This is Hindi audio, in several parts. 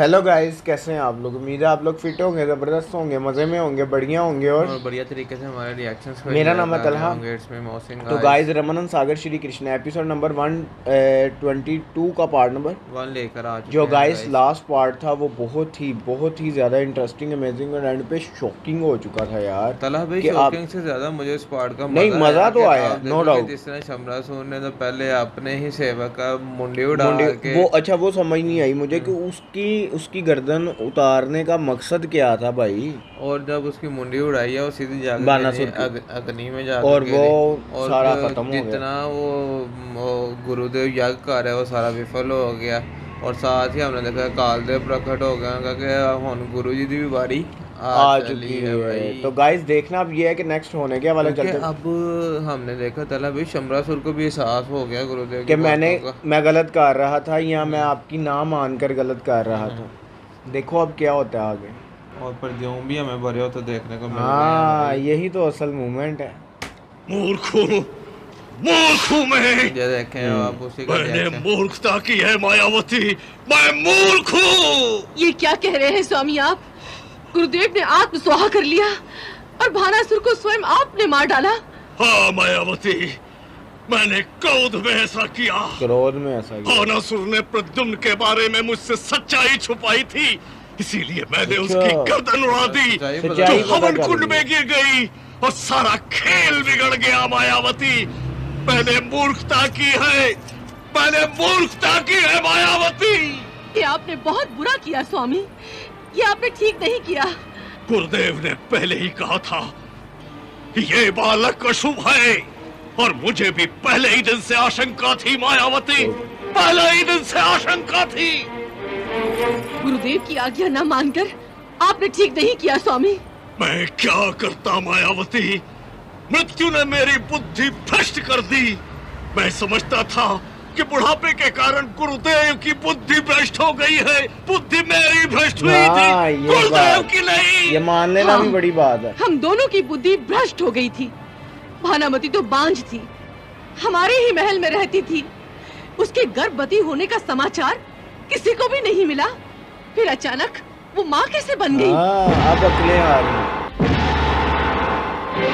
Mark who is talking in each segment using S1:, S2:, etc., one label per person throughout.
S1: हेलो गाइस, कैसे हैं आप लोग। उम्मीद है आप लोग फिट होंगे, ज़बरदस्त होंगे, मज़े में होंगे, बढ़िया होंगे और
S2: बढ़िया तरीके से हमारे रिएक्शंस को
S1: मेरा
S2: एंजॉय
S1: नाम है
S2: कर रहे
S1: तलहा।
S2: होंगे। इसमें मोहसिन
S1: तो
S2: गाइस
S1: गाइस, रमनन सागर श्री कृष्ण एपिसोड नंबर 122 का पार्ट नंबर
S2: 1 लेकर आ चुके
S1: जो
S2: हैं
S1: गाइस
S2: गाइस।
S1: लास्ट पार्ट था वो बहुत ही ज़्यादा इंटरेस्टिंग, अमेजिंग और एंड पे शॉकिंग हो चुका था यार।
S2: तलहा भाई,
S1: कि आप
S2: शॉकिंग से ज़्यादा मुझे इस पार्ट का
S1: नहीं,
S2: मज़ा
S1: मज़ा
S2: आया
S1: तो
S2: कि
S1: आया
S2: आप
S1: नो
S2: देखो कि
S1: डाउट।
S2: जिस तरह शमरासुर ने तो पहले अपने ही सेवक का मुंडी उड़ा
S1: मुंडी
S2: के
S1: वो अच्छा, वो समझ नहीं आई मुझे कि
S2: हम्म,
S1: उसकी उसकी गर्दन उतारने का मकसद क्या था भाई।
S2: और जब उसकी मुंडी उड़ाई है वो सीधी जाके गिरी
S1: बानासुर की,
S2: अग्नि में जाकर
S1: और वो
S2: गिरी। और
S1: सारा खत्म हो गया।
S2: जितना वो गुरुदेव यज्ञ कर रहे वो सारा विफल हो गया। और साथ ही हमने देखा कालदेव प्रकट हो गया क्योंकि हुन गुरु जी की भी बारी आ
S1: आ
S2: चली
S1: चुकी
S2: है
S1: है।
S2: भाई।
S1: तो गाइस देखना अब ये है कि नेक्स्ट होने के वाले
S2: क्योंकि
S1: चलते
S2: अब हमने देखा तला भाई शमरासुर को भी एहसास हो गया गुरुदेव की
S1: कि
S2: बातों का।
S1: मैं गलत कर रहा था या मैं
S2: हम्म
S1: आपकी ना मानकर गलत कर रहा
S2: हम्म।
S1: था। देखो अब क्या होता है आगे।
S2: और प्रद्युम्न भी हमें भरे होते देखने को मिल रहे हैं
S1: हाँ,
S2: भाई।
S1: यही तो असल मूवमेंट है।
S3: मूर्ख हूँ, मूर्ख हूँ मैं।
S2: ये देखें आप उसी का
S3: मैंने
S2: रिएक्शन।
S3: मूर्खता की है मायावती, मैं मूर्ख हूँ।
S4: ये क्या कह रहे हैं स्वामी आप? गुरुदेव ने आत्म स्वाहा कर लिया और भानासुर को स्वयं आपने मार डाला।
S3: हाँ मायावती, मैंने क्रोध में ऐसा किया।
S1: क्रोध में ऐसा किया।
S3: भानासुर ने प्रद्युम्न के बारे में मुझसे सच्चाई छुपाई थी, इसीलिए मैंने
S1: अच्छा।
S3: उसकी गर्दन उड़ा दी
S2: सच्चाई
S3: जो
S1: सच्चाई पता
S3: हवन
S1: कर
S3: कुंड
S1: ली।
S3: में गिर गई और सारा खेल बिगड़ गया। मायावती, मैंने मूर्खता की है, मैंने मूर्खता की है मायावती।
S4: ये आपने बहुत बुरा किया स्वामी, ये आपने ठीक नहीं किया।
S3: गुरुदेव ने पहले ही कहा था कि ये बालक अशुभ है, और मुझे भी पहले ही दिन से आशंका थी मायावती, पहले ही दिन से आशंका थी।
S4: गुरुदेव की आज्ञा न मानकर आपने ठीक नहीं किया स्वामी।
S3: मैं क्या करता मायावती, मृत्यु ने मेरी बुद्धि भ्रष्ट कर दी। मैं समझता था कि बुढ़ापे के कारण गुरुदेव की बुद्धि भ्रष्ट हो गई है, बुद्धि मेरी भ्रष्ट हुई
S1: हाँ,
S3: थी,
S1: ये
S3: गुरुदेव
S1: बात,
S3: की नहीं।
S1: ये मान लेना
S4: हाँ।
S1: भी बड़ी बात है।
S4: हम दोनों की बुद्धि भ्रष्ट हो गई थी। भानामती तो बांझ थी, हमारे ही महल में रहती थी। उसके गर्भवती होने का समाचार किसी को भी नहीं मिला। फिर अचानक वो माँ कैसे बन गई?
S1: हाँ, अब अकलें आ रही।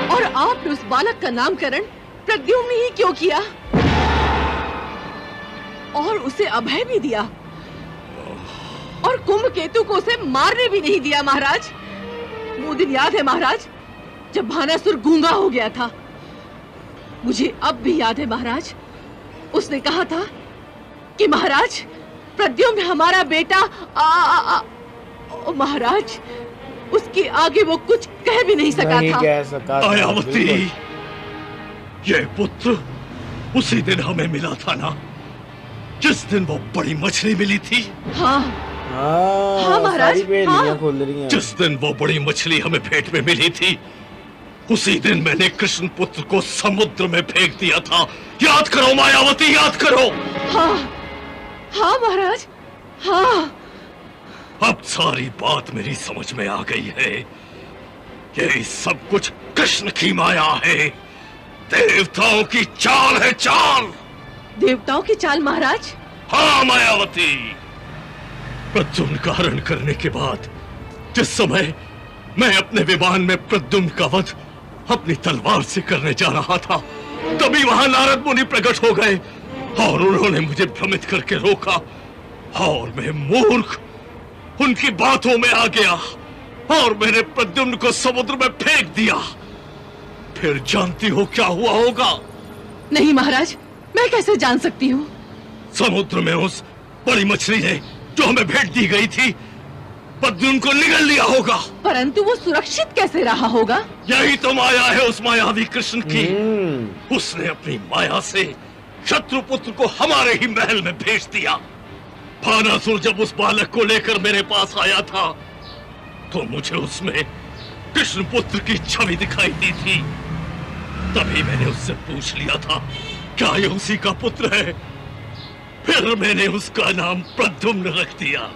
S4: और आपने उस बालक का नामकरण प्रद्युम्न ही क्यों किया और उसे अभय भी दिया, और कुंभकेतु को उसे मारने भी नहीं दिया महाराज। वो दिन याद है महाराज जब भानासुर गूंगा हो गया था? मुझे अब भी याद है महाराज, उसने कहा था कि महाराज प्रद्युम्न हमारा बेटा ओ महाराज, उसके आगे वो कुछ कह भी नहीं सका
S1: नहीं
S4: था।
S1: कह सका था,
S3: मायावती,
S1: बिल्कुल।
S3: ये पुत्र उसी दिन हमें मिला था ना, जिस दिन वो बड़ी मछली मिली थी।
S4: हाँ
S1: हाँ,
S4: महाराज,
S1: सारी पहेलियां
S4: हाँ।
S1: खुल रही हैं।
S3: जिस दिन वो बड़ी मछली हमें पेट में मिली थी, उसी दिन मैंने कृष्ण पुत्र को समुद्र में फेंक दिया था। याद करो मायावती, याद करो।
S4: हाँ हाँ महाराज, हाँ।
S3: अब सारी बात मेरी समझ में आ गई है। ये सब कुछ कृष्ण की माया है, देवताओं की चाल है, चाल।
S4: देवताओं की चाल महाराज?
S3: हाँ मायावती, प्रद्युम्न का हरण करने के बाद जिस समय मैं अपने विमान में प्रद्युम्न का वध अपनी तलवार से करने जा रहा था, तभी वहां नारद मुनि प्रकट हो गए और उन्होंने मुझे भ्रमित करके रोका, और मैं मूर्ख उनकी बातों में आ गया और मैंने प्रद्युम्न को समुद्र में फेंक दिया। फिर जानती हो क्या हुआ होगा?
S4: नहीं महाराज, मैं कैसे जान सकती हूँ?
S3: समुद्र में उस बड़ी मछली ने जो हमें भेंट दी गई थी, प्रद्युम्न को निगल लिया होगा।
S4: परंतु वो सुरक्षित कैसे रहा होगा?
S3: यही तो माया है उस मायावी कृष्ण की।
S1: हम्म।
S3: उसने अपनी माया से शत्रु पुत्र को हमारे ही महल में भेज दिया। भानासुर जब उस बालक को लेकर मेरे पास आया था तो मुझे उसमें कृष्ण पुत्र की छवि दिखाई दी थी। तभी मैंने उससे पूछ लिया था क्या ये उसी का पुत्र है। फिर मैंने उसका नाम प्रद्युम्न रख दिया।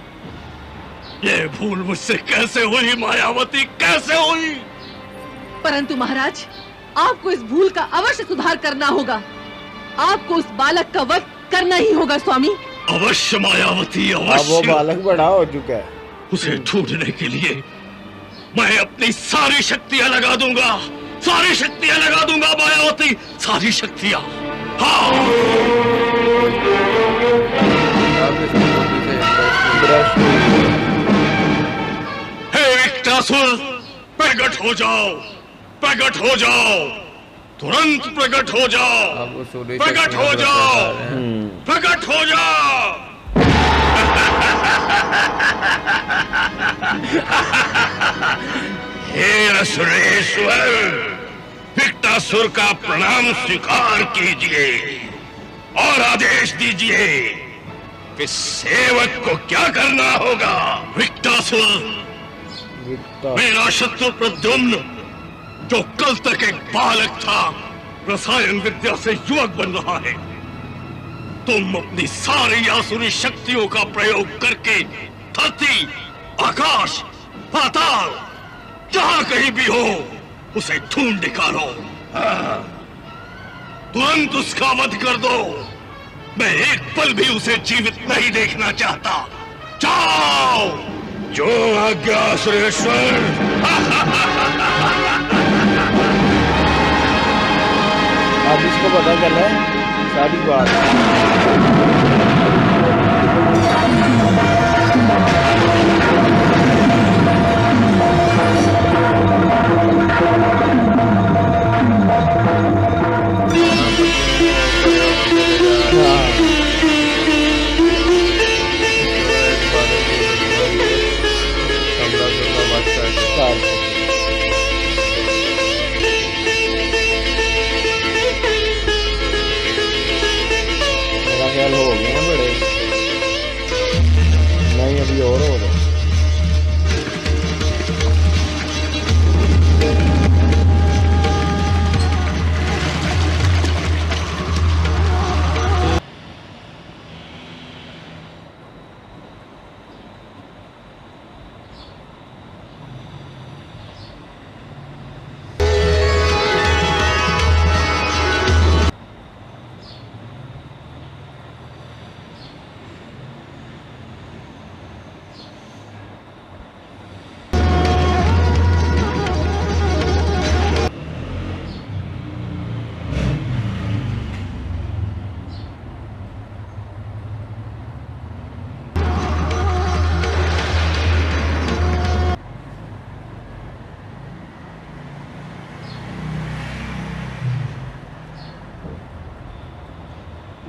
S3: ये भूल मुझसे कैसे हुई मायावती, कैसे हुई?
S4: परंतु महाराज, आपको इस भूल का अवश्य सुधार करना होगा। आपको उस बालक का वध करना ही होगा स्वामी।
S3: अवश्य मायावती,
S1: अब वो
S3: अवश्य।
S1: बालक बड़ा हो चुका है।
S3: उसे ढूंढने के लिए मैं अपनी सारी शक्तियां लगा दूंगा, सारी शक्तियां लगा दूंगा मायावती, सारी शक्तियां। हाँ।
S2: अब इस मूवी से इंटरेस्ट
S1: ब्रश
S3: हे विक्टासुर, प्रकट हो जाओ, प्रकट हो जाओ, तुरंत प्रकट हो जाओ,
S2: अब वो सूर्य
S3: प्रकट हो
S2: शक्तियां
S3: जाओ,
S2: बता रहे हैं।
S3: प्रकट हो जाओ। हे असुरेश्वर, विक्टासुर का प्रणाम स्वीकार कीजिए और आदेश दीजिए कि सेवक को क्या करना होगा। विक्टासुर,
S1: विक्टा
S3: मेरा शत्रु प्रद्युम्न, जो कल तक एक बालक था, रसायन विद्या से युवक बन रहा है। तुम अपनी सारी आसुरी शक्तियों का प्रयोग करके धरती, आकाश, पाताल, जहां कहीं भी हो उसे ढूंढ निकालो। हाँ। तुरंत उसका वध कर दो। मैं एक पल भी उसे जीवित नहीं देखना चाहता। जाओ। जो आज्ञा सुरेश्वर।
S1: अब इसको पता चला है सारी बात। मेरा ख्याल हो गए हैं बड़े, नहीं अभी और हो रहे।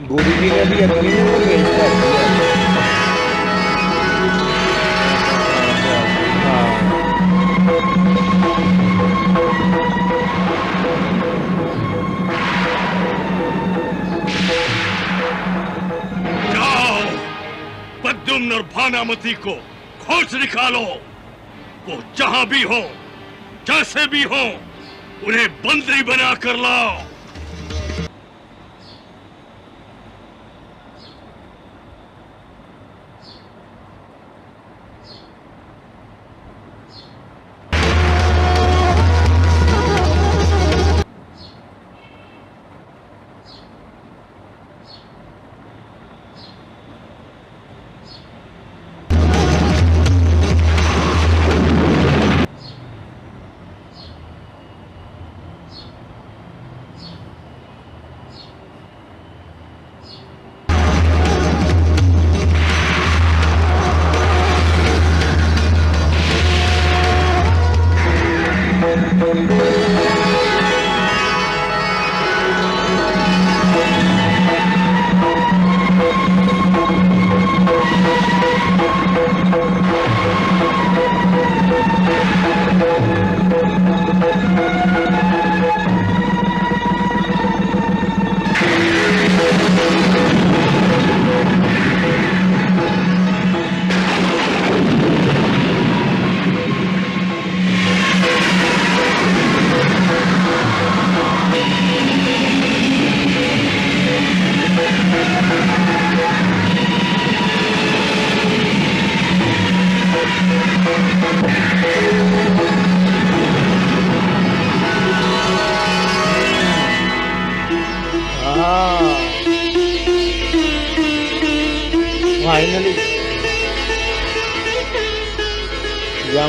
S1: गुरु जी ने भी अपनी पेश कर दिया। हाँ।
S3: जाओ, प्रद्युम्न और भानामती को खोज निकालो। वो जहां भी हो, जैसे भी हो, उन्हें बंदी बना कर लाओ।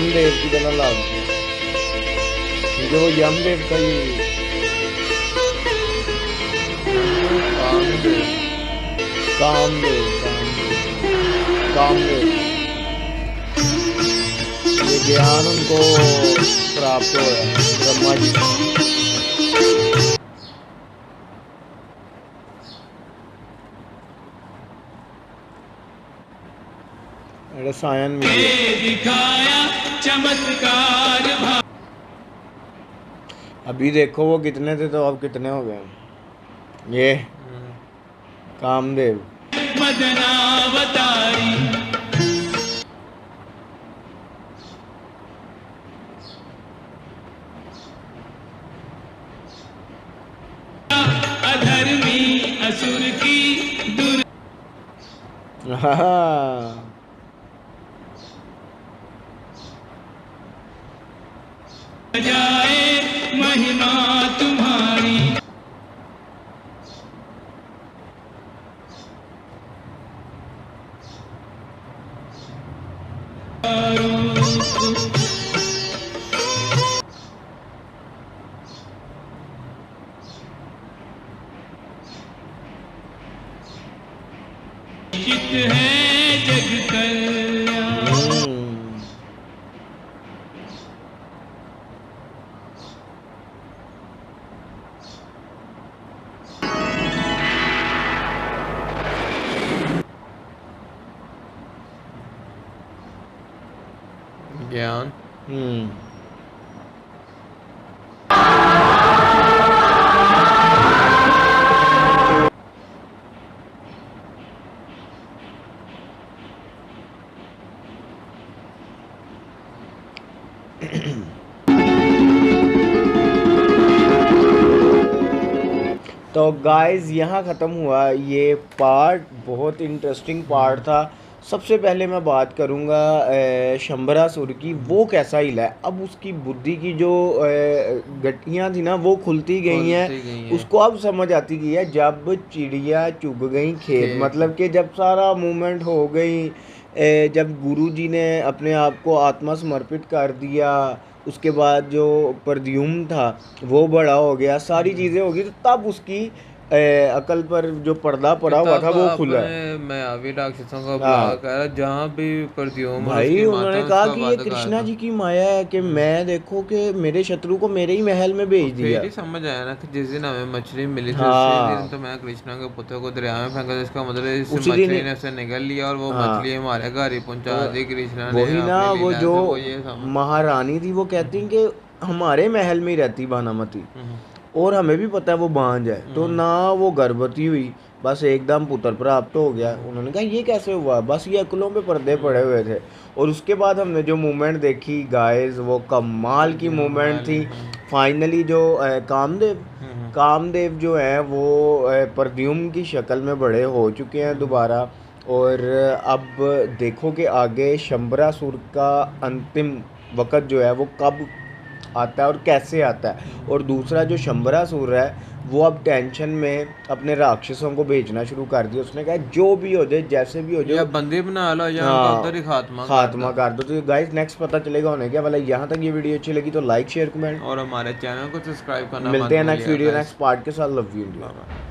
S1: कामदेव की तरह लागते हैं, क्योंकि वो यमदेव का ही
S2: कामदेव।
S1: कामदेव कामदेव ये ज्ञान उनको प्राप्त हो ब्रह्मा जी से। रसायन में
S5: दिखाया चमत्कार।
S1: अभी देखो वो कितने थे तो अब कितने हो गए। ये कामदेव
S5: मदनावतारी अधर्मी असुर की दुर
S1: हाँ
S5: जाए महिमा तुम्हारी। चित है जग कल्याण।
S2: ज्ञान।
S1: तो गाइस यहाँ ख़त्म हुआ ये पार्ट, बहुत इंटरेस्टिंग पार्ट था। सबसे पहले मैं बात करूँगा शंबरासुर की, वो कैसा हिला है। अब उसकी बुद्धि की जो गठियाँ थी ना वो खुलती गई हैं, उसको अब समझ आती गई है। जब चिड़िया चुग गई खेत, मतलब कि जब सारा मूवमेंट हो गई, जब गुरुजी ने अपने आप को आत्मा समर्पित कर दिया, उसके बाद जो प्रद्युम्न था वो बड़ा हो गया, सारी चीज़ें हो गई, तो तब उसकी अकल पर जो पर्दा पड़ा हुआ था वो खुला।
S2: मैं अभी राक्षसों का बुला कर जहाँ भी प्रद्युम्न
S1: भाई उन्होंने कहा कि ये कृष्णा जी की माया है कि मैं देखो कि मेरे शत्रु को मेरे ही महल में भेज दिया।
S2: फिर ही समझ आया ना कि जिस दिन हमें मछली मिली थी उसी दिन तो मैं कृष्णा के पुत्र को दरिया में फेंका, जिसका मतलब इस मछली ने उसे निगल लिया और वो मछली हमारे घर ही पहुंचा दी कृष्णा ने।
S1: वही ना, वो जो महारानी थी वो कहती कि हमारे महल में ही रहती भानामती, और हमें भी पता है वो बांझ है, तो ना वो गर्भवती हुई, बस एकदम पुत्र प्राप्त हो गया। उन्होंने कहा ये कैसे हुआ, बस ये अकलों पे पर्दे पड़े हुए थे। और उसके बाद हमने जो मूवमेंट देखी गाइस, वो कमाल की मूवमेंट थी। फाइनली जो कामदेव जो है वो प्रद्युम्न की शक्ल में बड़े हो चुके हैं दोबारा। और अब देखो कि आगे शंबरासुर का अंतिम वक़्त जो है वो कब आता है और कैसे आता है। और दूसरा जो शंबरासुर है वो अब टेंशन में अपने राक्षसों को भेजना शुरू कर दिया। उसने कहा जो भी हो जाए, जैसे भी हो जाए,
S2: बंदी बना लो या उधर ही खात्मा
S1: कर दो। तो गाइस नेक्स्ट पता चलेगा होने क्या वाला। यहाँ तक ये वीडियो अच्छी लगी तो लाइक शेयर कमेंट
S2: और हमारे चैनल को सब्सक्राइब करना।
S1: मिलते हैं नेक्स्ट वीडियो नेक्स्ट पार्ट के साथ। Love you India.